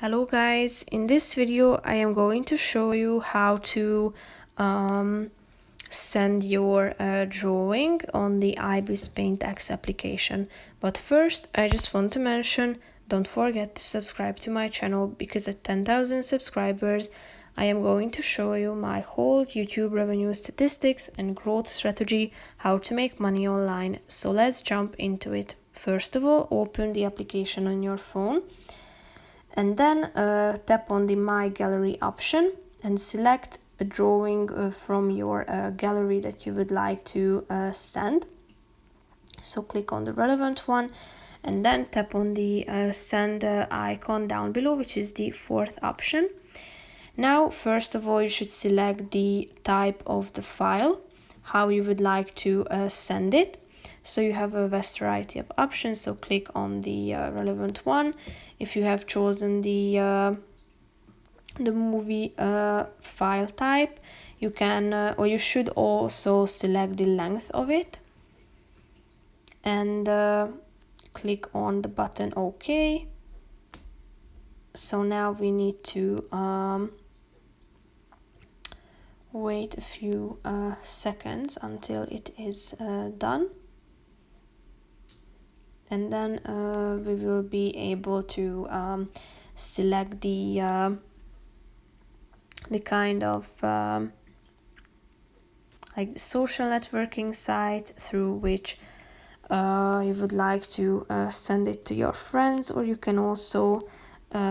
Hello guys, in this video I am going to show you how to send your drawing on the ibisPaint X application. But first I just want to mention, don't forget to subscribe to my channel because at 10,000 subscribers I am going to show you my whole YouTube revenue statistics and growth strategy, how to make money online. So let's jump into it. First of all, open the application on your phone. And then tap on the My Gallery option and select a drawing from your gallery that you would like to send. So click on the relevant one and then tap on the send icon down below, which is the fourth option. Now, first of all, you should select the type of the file, how you would like to send it. So you have a vast variety of options, so click on the relevant one. If you have chosen the movie file type, you can or you should also select the length of it and click on the button OK. So now we need to wait a few seconds until it is done. And then we will be able to select the kind of like social networking site through which you would like to send it to your friends, or you can also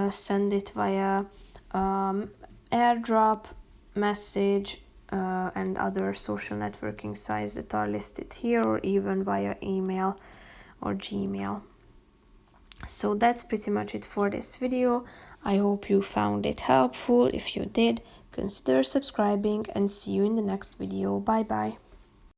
send it via airdrop, message, and other social networking sites that are listed here, or even via email or Gmail. So that's pretty much it for this video. I hope you found it helpful. If you did, consider subscribing and see you in the next video. Bye bye.